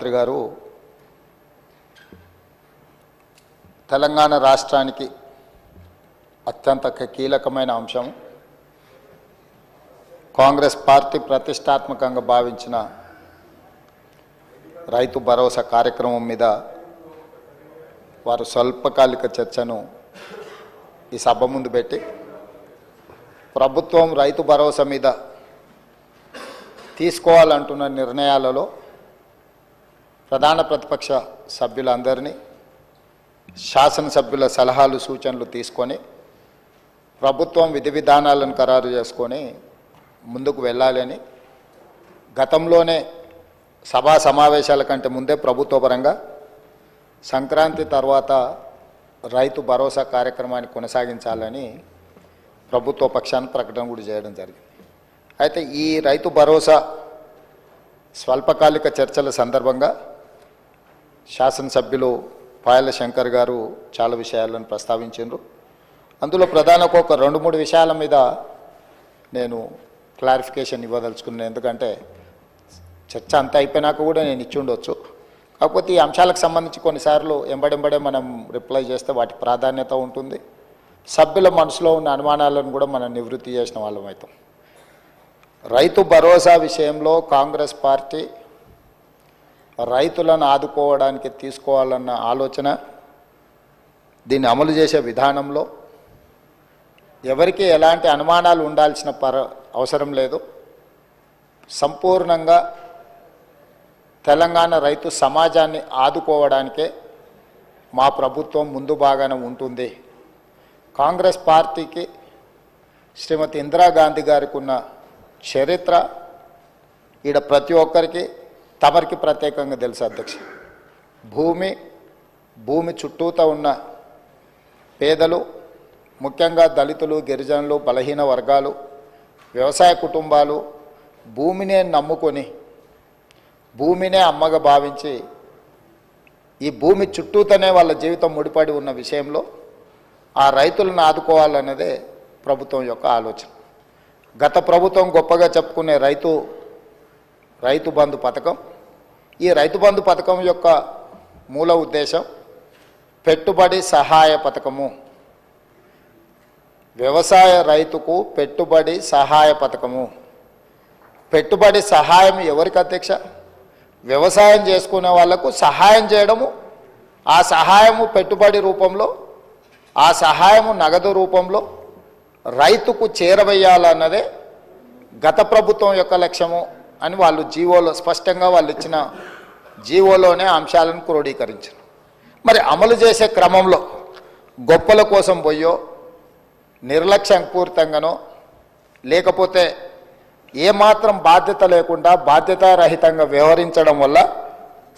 ముఖ్యమంత్రి గారు తెలంగాణ రాష్ట్రానికి అత్యంత కీలకమైన అంశం కాంగ్రెస్ పార్టీ ప్రతిష్టాత్మకంగా భావించిన రైతు భరోసా కార్యక్రమం మీద వారు స్వల్పకాలిక చర్చను ఈ సభ ముందు పెట్టి ప్రభుత్వం రైతు భరోసా మీద తీసుకోవాలంటున్న నిర్ణయాలలో ప్రధాన ప్రతిపక్ష సభ్యులందరినీ శాసనసభ్యుల సలహాలు సూచనలు తీసుకొని ప్రభుత్వం విధి విధానాలను ఖరారు చేసుకొని ముందుకు వెళ్ళాలని గతంలోనే సభా సమావేశాల కంటే ముందే ప్రభుత్వ పరంగా సంక్రాంతి తర్వాత రైతు భరోసా కార్యక్రమాన్ని కొనసాగించాలని ప్రభుత్వ పక్షాన్ని ప్రకటన కూడా చేయడం జరిగింది. అయితే ఈ రైతు భరోసా స్వల్పకాలిక చర్చల సందర్భంగా శాసనసభ్యులు పాయల శంకర్ గారు చాలా విషయాలను ప్రస్తావించారు. అందులో ప్రధానంగా ఒక 2-3 విషయాల మీద నేను క్లారిఫికేషన్ ఇవ్వదలుచుకున్నాను. ఎందుకంటే చర్చ అంతా అయిపోయినాక కూడా నేను ఇచ్చి ఉండొచ్చు. కాకపోతే ఈ అంశాలకు సంబంధించి కొన్నిసార్లు ఎంబడెంబడే మనం రిప్లై చేస్తే వాటి ప్రాధాన్యత ఉంటుంది. సభ్యుల మనసులో ఉన్న అనుమానాలను కూడా మనం నివృత్తి చేసిన వాళ్ళం అవుతాం. రైతు భరోసా విషయంలో కాంగ్రెస్ పార్టీ రైతులను ఆదుకోవడానికి తీసుకోవాలన్న ఆలోచన, దీన్ని అమలు చేసే విధానంలో ఎవరికి ఎలాంటి అనుమానాలు ఉండాల్సిన అవసరం లేదు. సంపూర్ణంగా తెలంగాణ రైతు సమాజాన్ని ఆదుకోవడానికే మా ప్రభుత్వం ముందు భాగాన ఉంటుంది. కాంగ్రెస్ పార్టీకి శ్రీమతి ఇందిరాగాంధీ గారికి ఉన్న చరిత్ర ఈడ ప్రతి ఒక్కరికి తమరికి ప్రత్యేకంగా తెలుసు అధ్యక్ష. భూమి చుట్టూతా ఉన్న పేదలు, ముఖ్యంగా దళితులు, గిరిజనులు, బలహీన వర్గాలు, వ్యవసాయ కుటుంబాలు భూమినే నమ్ముకొని భూమినే అమ్మగా భావించి ఈ భూమి చుట్టూతోనే వాళ్ళ జీవితం ముడిపడి ఉన్న విషయంలో ఆ రైతులను ఆదుకోవాలన్నదే ప్రభుత్వం యొక్క ఆలోచన. గత ప్రభుత్వం గొప్పగా చెప్పుకునే రైతు బంధు పథకం, ఈ రైతు బంధు పథకం యొక్క మూల ఉద్దేశం పెట్టుబడి సహాయ పథకము. వ్యవసాయ రైతుకు పెట్టుబడి సహాయ పథకము. పెట్టుబడి సహాయం ఎవరికి అధ్యక్ష? వ్యవసాయం చేసుకునే వాళ్లకు సహాయం చేయడము, ఆ సహాయము పెట్టుబడి రూపంలో, ఆ సహాయము నగదు రూపంలో రైతుకు చేరవేయాలన్నదే గత ప్రభుత్వం యొక్క లక్ష్యము అని వాళ్ళు జీవోలో స్పష్టంగా వాళ్ళు ఇచ్చిన జీవోలోనే అంశాలను క్రోడీకరించారు. మరి అమలు చేసే క్రమంలో గొప్పల కోసం పోయో నిర్లక్ష్యపూరితంగానో లేకపోతే ఏమాత్రం బాధ్యత లేకుండా బాధ్యతారహితంగా వ్యవహరించడం వల్ల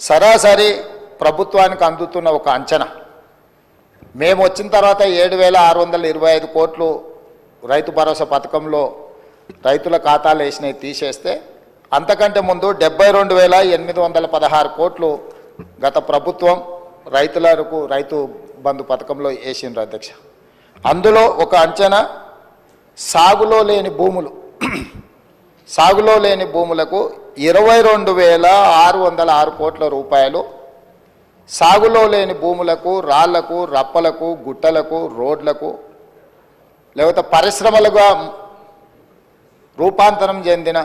సరాసరి ప్రభుత్వానికి అందుతున్న ఒక అంచనా, మేము వచ్చిన తర్వాత 7,625 కోట్లు రైతు భరోసా పథకంలో రైతుల ఖాతాలు వేసినవి తీసేస్తే అంతకంటే ముందు 72,816 కోట్లు గత ప్రభుత్వం రైతులకు రైతు బంధు పథకంలో వేసిండ్రు అధ్యక్ష. అందులో ఒక అంచనా సాగులో లేని భూములకు 22,606 కోట్ల రూపాయలు, సాగులో లేని భూములకు రాళ్లకు, రప్పలకు, గుట్టలకు, రోడ్లకు, లేకపోతే పరిశ్రమలుగా రూపాంతరం చెందిన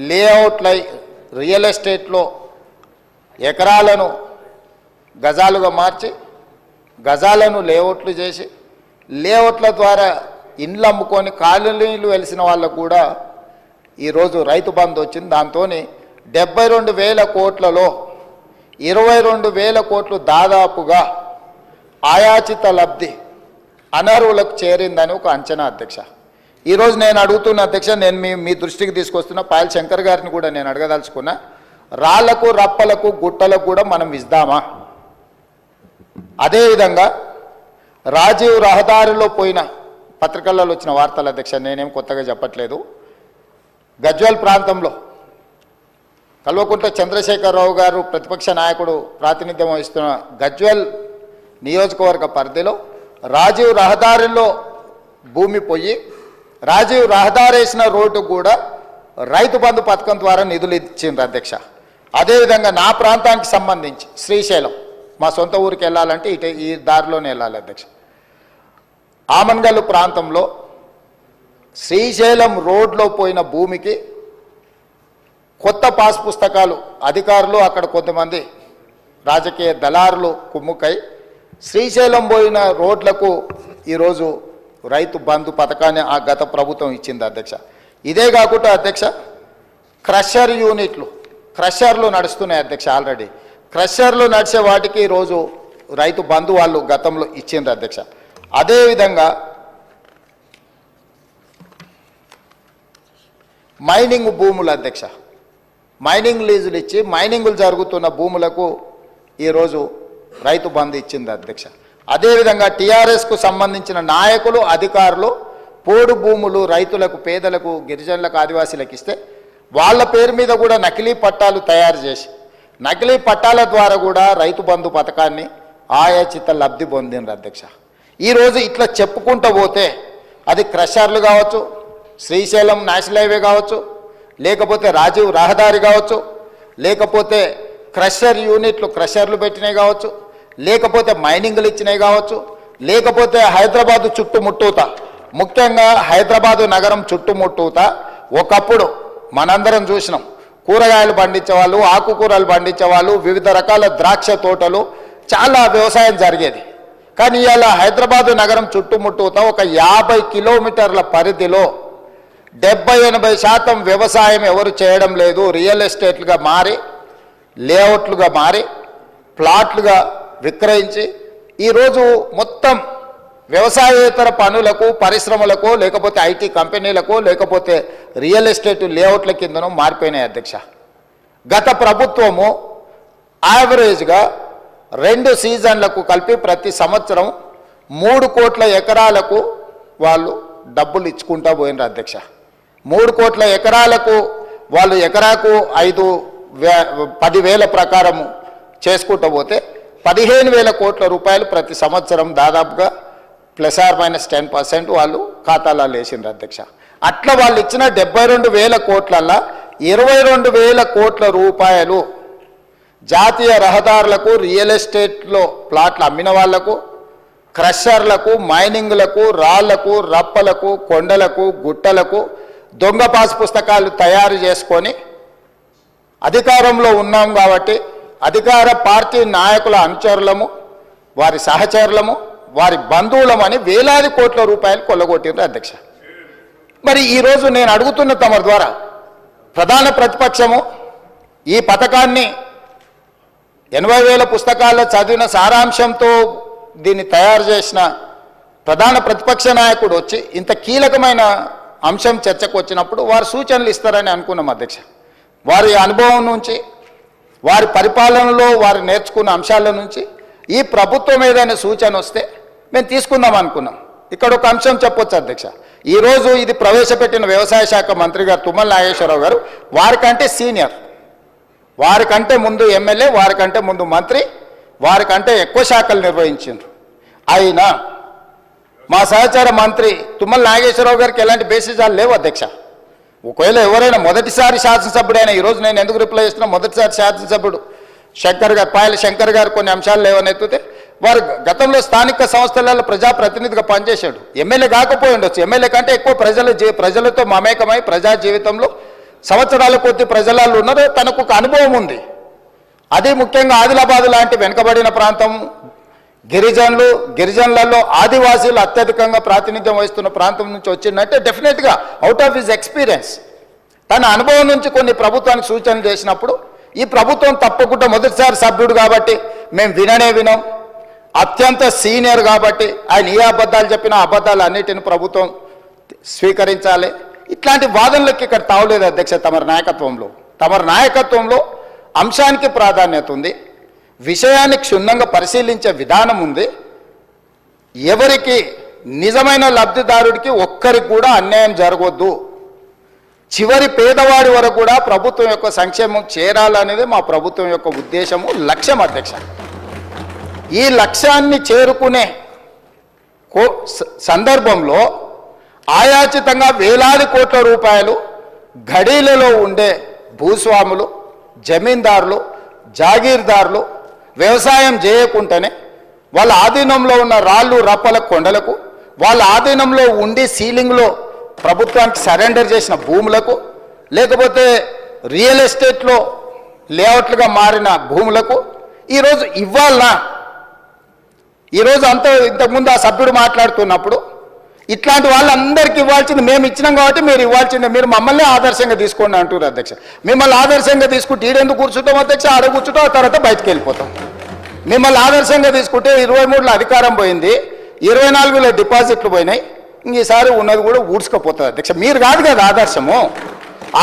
లేఅవుట్లై రియల్ ఎస్టేట్లో ఎకరాలను గజాలుగా మార్చి గజాలను లేఅవుట్లు చేసి లేఅవుట్ల ద్వారా ఇండ్లు అమ్ముకొని కాలనీలు వెలిసిన వాళ్ళకు కూడా ఈరోజు రైతు బంధు వచ్చింది. దాంతో 72,000 కోట్లలో 22,000 కోట్లు దాదాపుగా ఆయాచిత లబ్ధి అనర్హులకు చేరిందని ఒక అంచనా అధ్యక్ష. ఈరోజు నేను అడుగుతున్న అధ్యక్ష, నేను మీ దృష్టికి తీసుకొస్తున్న పాయల్ శంకర్ గారిని కూడా నేను అడగదలుచుకున్నా, రాళ్లకు, రప్పలకు, గుట్టలకు కూడా మనం ఇద్దామా? అదేవిధంగా రాజీవ్ రహదారిలో పోయిన పత్రికలలో వచ్చిన వార్తలు అధ్యక్ష, నేనేం కొత్తగా చెప్పట్లేదు, గజ్వేల్ ప్రాంతంలో కల్వకుంట్ల చంద్రశేఖరరావు గారు ప్రతిపక్ష నాయకుడు ప్రాతినిధ్యం వహిస్తున్న గజ్వేల్ నియోజకవర్గ పరిధిలో రాజీవ్ రహదారిలో భూమి పోయి రాజీవ్ రహదారి వేసిన రోడ్డు కూడా రైతు బంధు పథకం ద్వారా నిధులు ఇచ్చిండ్రు అధ్యక్ష. అదేవిధంగా నా ప్రాంతానికి సంబంధించి శ్రీశైలం మా సొంత ఊరికి వెళ్ళాలంటే ఇటు ఈ దారిలోనే వెళ్ళాలి అధ్యక్ష. ఆమన్గల్లు ప్రాంతంలో శ్రీశైలం రోడ్లో పోయిన భూమికి కొత్త పాస్ పుస్తకాలు అధికారులు అక్కడ కొంతమంది రాజకీయ దళారులు కుమ్ముకై శ్రీశైలం పోయిన రోడ్లకు ఈరోజు రైతు బంధు పథకాన్ని ఆ గత ప్రభుత్వం ఇచ్చింది అధ్యక్ష. ఇదే కాకుండా అధ్యక్ష క్రషర్ యూనిట్లు క్రషర్లు నడుస్తున్నాయి అధ్యక్ష. ఆల్రెడీ క్రషర్లు నడిచే వాటికి ఈరోజు రైతు బంధు వాళ్ళు గతంలో ఇచ్చింది అధ్యక్ష. అదేవిధంగా మైనింగ్ భూములు అధ్యక్ష, మైనింగ్ లీజులు ఇచ్చి మైనింగులు జరుగుతున్న భూములకు ఈరోజు రైతు బంధు ఇచ్చింది అధ్యక్ష. అదేవిధంగా టీఆర్ఎస్కు సంబంధించిన నాయకులు అధికారులు పోడు భూములు రైతులకు పేదలకు గిరిజనులకు ఆదివాసీలకు ఇస్తే వాళ్ళ పేరు మీద కూడా నకిలీ పట్టాలు తయారు చేసి నకిలీ పట్టాల ద్వారా కూడా రైతు బంధు పథకాన్ని ఆయాచిత లబ్ధి పొందిండ్రు అధ్యక్ష. ఈరోజు ఇట్లా చెప్పుకుంటూ పోతే అది క్రషర్లు కావచ్చు, శ్రీశైలం నేషనల్ హైవే కావచ్చు, లేకపోతే రాజీవ్ రహదారి కావచ్చు, లేకపోతే క్రషర్ యూనిట్లు క్రషర్లు పెట్టినవి కావచ్చు, లేకపోతే మైనింగ్లు ఇచ్చినవి కావచ్చు, లేకపోతే హైదరాబాదు చుట్టుముట్టూత ముఖ్యంగా హైదరాబాదు నగరం చుట్టుముట్టూత ఒకప్పుడు మనందరం చూసినాం. కూరగాయలు పండించేవాళ్ళు, ఆకుకూరలు పండించేవాళ్ళు, వివిధ రకాల ద్రాక్ష తోటలు, చాలా వ్యవసాయం జరిగేది. కానీ ఇవాళ హైదరాబాదు నగరం చుట్టుముట్టూత ఒక 50 కిలోమీటర్ల పరిధిలో 70-80% వ్యవసాయం ఎవరు చేయడం లేదు. రియల్ ఎస్టేట్లుగా మారి, లేఅవుట్లుగా మారి, ప్లాట్లుగా విక్రయించి ఈరోజు మొత్తం వ్యవసాయేతర పనులకు, పరిశ్రమలకు, లేకపోతే ఐటీ కంపెనీలకు, లేకపోతే రియల్ ఎస్టేట్ లేఅవుట్ల కిందనూ మారిపోయినాయి అధ్యక్ష. గత ప్రభుత్వము యావరేజ్గా 2 సీజన్లకు కలిపి ప్రతి సంవత్సరం 3 కోట్ల ఎకరాలకు వాళ్ళు డబ్బులు ఇచ్చుకుంటూ పోయినారు అధ్యక్ష. 3 కోట్ల ఎకరాలకు వాళ్ళు ఎకరాకు 10,000 ప్రకారము చేసుకుంటూ పోతే 15,000 కోట్ల రూపాయలు ప్రతి సంవత్సరం దాదాపుగా ±10% వాళ్ళు ఖాతాలలో వేసిండ్రు అధ్యక్ష. అట్లా వాళ్ళు ఇచ్చిన 72,000 కోట్లల్లో 22,000 కోట్ల రూపాయలు జాతీయ రహదారులకు, రియల్ ఎస్టేట్లో ప్లాట్లు అమ్మిన వాళ్లకు, క్రషర్లకు, మైనింగ్లకు, రాళ్లకు, రప్పలకు, కొండలకు, గుట్టలకు దొంగ పాస్ పుస్తకాలు తయారు చేసుకొని అధికారంలో ఉన్నాం కాబట్టి అధికార పార్టీ నాయకుల అనుచరులము, వారి సహచరులము, వారి బంధువులమని వేలాది కోట్ల రూపాయలు కొల్లగొట్టిండ్రు అధ్యక్ష. మరి ఈరోజు నేను అడుగుతున్న తమ ద్వారా ప్రధాన ప్రతిపక్షము ఈ పథకాన్ని 80,000 పుస్తకాల్లో చదివిన సారాంశంతో దీన్ని తయారు చేసిన ప్రధాన ప్రతిపక్ష నాయకుడు వచ్చి ఇంత కీలకమైన అంశం చర్చకు వచ్చినప్పుడు వారు సూచనలు ఇస్తారని అనుకున్నాం అధ్యక్ష. వారి అనుభవం నుంచి, వారి పరిపాలనలో వారు నేర్చుకున్న అంశాల నుంచి ఈ ప్రభుత్వం ఏదైనా సూచన వస్తే మేము తీసుకుందాం అనుకున్నాం. ఇక్కడ ఒక అంశం చెప్పొచ్చు అధ్యక్ష. ఈరోజు ఇది ప్రవేశపెట్టిన వ్యవసాయ శాఖ మంత్రి గారు తుమ్మల నాగేశ్వరరావు గారు వారికంటే సీనియర్, వారికంటే ముందు ఎమ్మెల్యే, వారికంటే ముందు మంత్రి, వారికంటే ఎక్కువ శాఖలు నిర్వహించారు. అయినా మా సహచార మంత్రి తుమ్మల నాగేశ్వరరావు గారికి ఎలాంటి బేసిజాలు లేవు అధ్యక్ష. ఒకవేళ ఎవరైనా మొదటిసారి శాసనసభ్యుడైనా, ఈరోజు నేను ఎందుకు రిప్లై చేస్తున్నా, మొదటిసారి శాసనసభ్యుడు శంకర్ గారు, పాయల శంకర్ గారు కొన్ని అంశాలు లేవనెత్తితే వారు గతంలో స్థానిక సంస్థలలో ప్రజాప్రతినిధిగా పనిచేశాడు. ఎమ్మెల్యే కాకపోయి ఉండొచ్చు, ఎమ్మెల్యే కంటే ఎక్కువ ప్రజలతో మమేకమై ప్రజా జీవితంలో సంవత్సరాల కొద్ది ప్రజలలో ఉన్నారు. తనకు ఒక అనుభవం ఉంది. అది ముఖ్యంగా ఆదిలాబాద్ లాంటి వెనుకబడిన ప్రాంతం, గిరిజనులలో ఆదివాసీలు అత్యధికంగా ప్రాతినిధ్యం వహిస్తున్న ప్రాంతం నుంచి వచ్చిందంటే డెఫినెట్గా అవుట్ ఆఫ్ హిజ్ ఎక్స్పీరియన్స్ తన అనుభవం నుంచి కొన్ని ప్రభుత్వానికి సూచనలు చేసినప్పుడు ఈ ప్రభుత్వం తప్పకుండా మొదటిసారి సభ్యుడు కాబట్టి మేము వినం, అత్యంత సీనియర్ కాబట్టి ఆయన ఏ అబద్ధాలు చెప్పినా అబద్ధాలు అన్నిటిని ప్రభుత్వం స్వీకరించాలి. ఇట్లాంటి వాదనలకు ఇక్కడ తావలేదు అధ్యక్ష. తమరి నాయకత్వంలో అంశానికి ప్రాధాన్యత ఉంది, విషయాన్ని క్షుణ్ణంగా పరిశీలించే విధానం ఉంది. ఎవరికి నిజమైన లబ్ధిదారుడికి ఒక్కరికి కూడా అన్యాయం జరగొద్దు, చివరి పేదవాడి వరకు కూడా ప్రభుత్వం యొక్క సంక్షేమం చేరాలనేది మా ప్రభుత్వం యొక్క ఉద్దేశము, లక్ష్యం అధ్యక్ష. ఈ లక్ష్యాన్ని చేరుకునే సందర్భంలో ఆయాచితంగా వేలాది కోట్ల రూపాయలు గడీలలో ఉండే భూస్వాములు, జమీందారులు, జాగీర్దారులు వ్యవసాయం చేయకుండానే వాళ్ళ ఆధీనంలో ఉన్న రాళ్ళు రప్పల కొండలకు, వాళ్ళ ఆధీనంలో ఉండి సీలింగ్లో ప్రభుత్వానికి సరెండర్ చేసిన భూములకు, లేకపోతే రియల్ ఎస్టేట్లో లేఅవుట్లుగా మారిన భూములకు ఈరోజు ఇవ్వాలనా? ఈరోజు అంతా ఇంతకుముందు ఆ సభ్యుడు మాట్లాడుతున్నప్పుడు ఇట్లాంటి వాళ్ళందరికీ ఇవ్వాల్సింది మేము ఇచ్చినాం కాబట్టి మీరు ఇవ్వాల్సిందే, మీరు మమ్మల్ని ఆదర్శంగా తీసుకోండి అంటారు అధ్యక్ష. మిమ్మల్ని ఆదర్శంగా తీసుకుంటే ఈడెందుకు కూర్చుంటాం అధ్యక్ష? ఆడ కూర్చుంటాం, ఆ తర్వాత బయటకు వెళ్ళిపోతాం. మిమ్మల్ని ఆదర్శంగా తీసుకుంటే 23లో అధికారం పోయింది, 24లో డిపాజిట్లు పోయినాయి, ఈసారి ఉన్నది కూడా ఊడ్చుకపోతుంది అధ్యక్ష. మీరు కాదు కదా ఆదర్శము,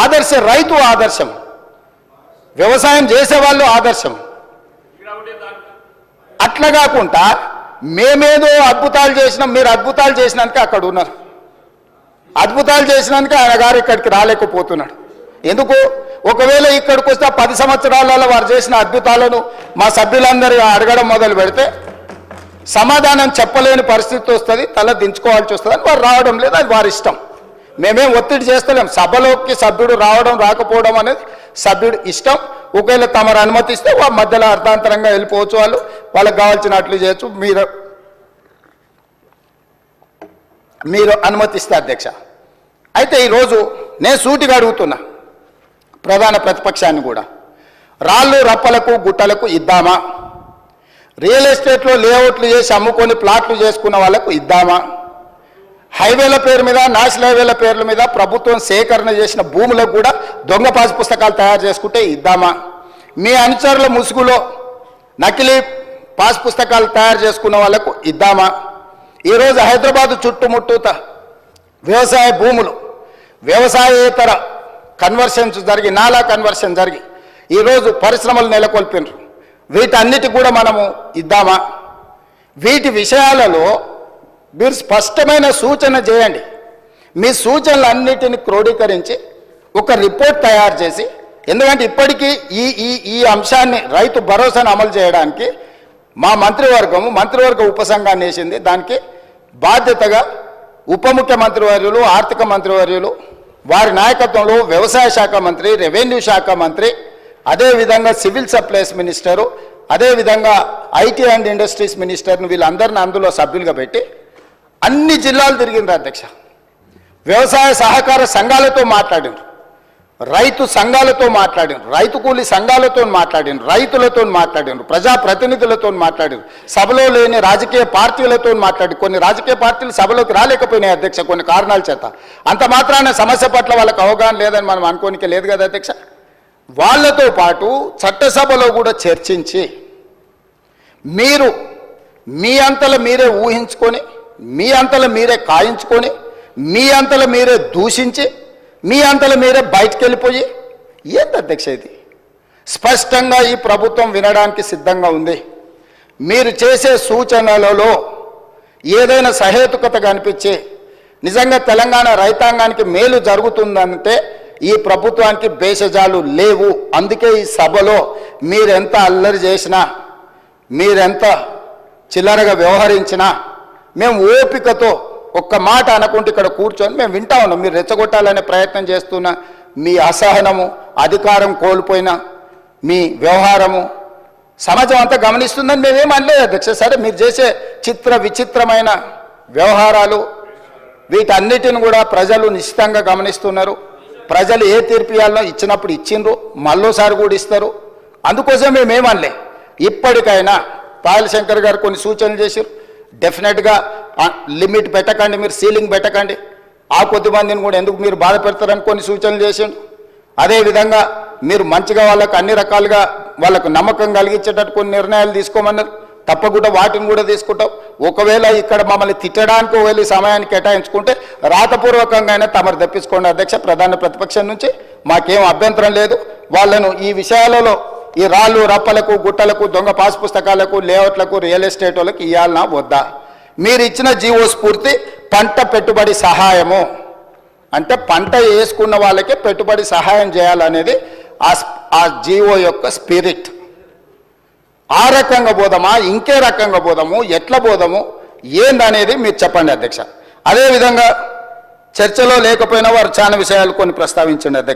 ఆదర్శ రైతు ఆదర్శం, వ్యవసాయం చేసేవాళ్ళు ఆదర్శం. అట్లా కాకుండా మేమేదో అద్భుతాలు చేసినాం, మీరు అద్భుతాలు చేసినానికి అక్కడ ఉన్నారు, అద్భుతాలు చేసినానికి ఆయన గారు ఇక్కడికి రాలేకపోతున్నాడు. ఎందుకు? ఒకవేళ ఇక్కడికి వస్తే 10 సంవత్సరాలలో వారు చేసిన అద్భుతాలను మా సభ్యులందరూ అడగడం మొదలు పెడితే సమాధానం చెప్పలేని పరిస్థితి వస్తుంది, తల దించుకోవాల్సి వస్తుంది అని వారు రావడం లేదు, అది వారి ఇష్టం. మేమేం ఒత్తిడి చేస్తలేం. సభలోకి సభ్యుడు రావడం రాకపోవడం అనేది సభ్యుడు ఇష్టం. ఒకవేళ తమరు అనుమతిస్తే మధ్యలో అర్థాంతరంగా వెళ్ళిపోవచ్చు, వాళ్ళకి కావాల్సినట్లు చేయొచ్చు, మీరు అనుమతిస్తే అధ్యక్ష. అయితే ఈరోజు నేను సూటిగా అడుగుతున్నా ప్రధాన ప్రతిపక్షాన్ని కూడా, రాళ్ళు రప్పలకు గుట్టలకు ఇద్దామా? రియల్ ఎస్టేట్లో లేఅవుట్లు చేసి అమ్ముకొని ప్లాట్లు చేసుకున్న వాళ్ళకు ఇద్దామా? హైవేల పేరు మీద, నేషనల్ హైవేల పేర్ల మీద ప్రభుత్వం సేకరణ చేసిన భూములకు కూడా దొంగ పాస్ పుస్తకాలు తయారు చేసుకుంటే ఇద్దామా? మీ అనుచరుల ముసుగులో నకిలీ పాస్ పుస్తకాలు తయారు చేసుకున్న వాళ్ళకు ఇద్దామా? ఈరోజు హైదరాబాదు చుట్టుముట్టూత వ్యవసాయ భూములు, వ్యవసాయేతర కన్వర్షన్స్ జరిగి, నాలా కన్వర్షన్ జరిగి ఈరోజు పరిశ్రమలు నెలకొల్పినారు. వీటన్నిటి కూడా మనము ఇద్దామా? వీటి విషయాలలో మీరు స్పష్టమైన సూచన చేయండి. మీ సూచనలన్నిటిని క్రోడీకరించి ఒక రిపోర్ట్ తయారు చేసి, ఎందుకంటే ఇప్పటికీ ఈ అంశాన్ని రైతు భరోసాను అమలు చేయడానికి మా మంత్రివర్గ ఉపసంఘాన్ని వేసింది. దానికి బాధ్యతగా ఉప ముఖ్యమంత్రి వర్యులు, ఆర్థిక మంత్రివర్యులు, వారి నాయకత్వంలో వ్యవసాయ శాఖ మంత్రి, రెవెన్యూ శాఖ మంత్రి, అదేవిధంగా సివిల్ సప్లైస్ మినిస్టరు, అదేవిధంగా ఐటీ అండ్ ఇండస్ట్రీస్ మినిస్టర్ని వీళ్ళందరిని అందులో సభ్యులుగా పెట్టి అన్ని జిల్లాలు తిరిగిండ్రు అధ్యక్ష. వ్యవసాయ సహకార సంఘాలతో మాట్లాడిండ్రు, రైతు సంఘాలతో మాట్లాడిండ్రు, రైతు కూలీ సంఘాలతో మాట్లాడిండ్రు, రైతులతో మాట్లాడిండ్రు, ప్రజాప్రతినిధులతో మాట్లాడిండ్రు, సభలో లేని రాజకీయ పార్టీలతో మాట్లాడి, కొన్ని రాజకీయ పార్టీలు సభలోకి రాలేకపోయినాయి అధ్యక్ష కొన్ని కారణాల చేత. అంత మాత్రాన సమస్య పట్ల వాళ్ళకి అవగాహన లేదని మనం అనుకోనికే లేదు కదా అధ్యక్ష. వాళ్ళతో పాటు చట్టసభలో కూడా చర్చించి మీరు మీ అంతలో మీరే ఊహించుకొని, మీ అంతలో మీరే కాయించుకొని, మీ అంతలో మీరే దూషించి, మీ అంతలో మీరే బయటికి వెళ్ళిపోయి, ఏంటి అధ్యక్ష ఇది? స్పష్టంగా ఈ ప్రభుత్వం వినడానికి సిద్ధంగా ఉంది. మీరు చేసే సూచనలలో ఏదైనా సహేతుకత కనిపించి నిజంగా తెలంగాణ రైతాంగానికి మేలు జరుగుతుందంటే ఈ ప్రభుత్వానికి భేషజాలు లేవు. అందుకే ఈ సభలో మీరెంత అల్లరి చేసినా, మీరెంత చిల్లరగా వ్యవహరించినా మేము ఓపికతో ఒక్క మాట అనకుండా ఇక్కడ కూర్చొని మేము వింటా ఉన్నాం. మీరు రెచ్చగొట్టాలనే ప్రయత్నం చేస్తున్న మీ అసహనము, అధికారం కోల్పోయిన మీ వ్యవహారము సమాజం అంతా గమనిస్తుందని మేమేం అనలేదు అధ్యక్ష. సరే, మీరు చేసే విచిత్రమైన వ్యవహారాలు వీటన్నిటిని కూడా ప్రజలు నిశ్చితంగా గమనిస్తున్నారు. ప్రజలు ఏ తీర్పు ఇవ్వాలో ఇచ్చినప్పుడు ఇచ్చిండ్రు, మళ్ళోసారి కూడా ఇస్తారు. అందుకోసం మేమేమనలే. ఇప్పటికైనా పాయల్ శంకర్ గారు కొన్ని సూచనలు చేశారు. డెఫినెట్గా లిమిట్ పెట్టకండి, మీరు సీలింగ్ పెట్టకండి, ఆ కొద్ది మందిని కూడా ఎందుకు మీరు బాధ పెడతారని కొన్ని సూచనలు చేసిండు. అదేవిధంగా మీరు మంచిగా వాళ్ళకు అన్ని రకాలుగా వాళ్ళకు నమ్మకం కలిగించేటట్టు కొన్ని నిర్ణయాలు తీసుకోమన్నారు. తప్పకుండా వాటిని కూడా తీసుకుంటాం. ఒకవేళ ఇక్కడ మమ్మల్ని తిట్టడానికి ఒకవేళ సమయాన్ని కేటాయించుకుంటే రాతపూర్వకంగా అయినా తమరు తెప్పించుకోండి అధ్యక్ష. ప్రధాన ప్రతిపక్షం నుంచి మాకేం అభ్యంతరం లేదు. వాళ్ళను ఈ విషయాలలో, ఈ రాళ్ళు రప్పలకు గుట్టలకు దొంగ పాస్ పుస్తకాలకు లేఅవుట్లకు రియల్ ఎస్టేట్ వాళ్ళకి ఇవ్వాలన్నా వద్దా? మీరు ఇచ్చిన జీవో స్ఫూర్తి పంట పెట్టుబడి సహాయము అంటే పంట వేసుకున్న వాళ్ళకే పెట్టుబడి సహాయం చేయాలనేది ఆ జీవో యొక్క స్పిరిట్. ఆ రకంగా పోదామా, ఇంకే రకంగా పోదాము, ఎట్లా పోదాము ఏందనేది మీరు చెప్పండి అధ్యక్ష. అదేవిధంగా చర్చలో లేకపోయినా వారు చాలా విషయాలు కొన్ని ప్రస్తావించండి అధ్యక్ష.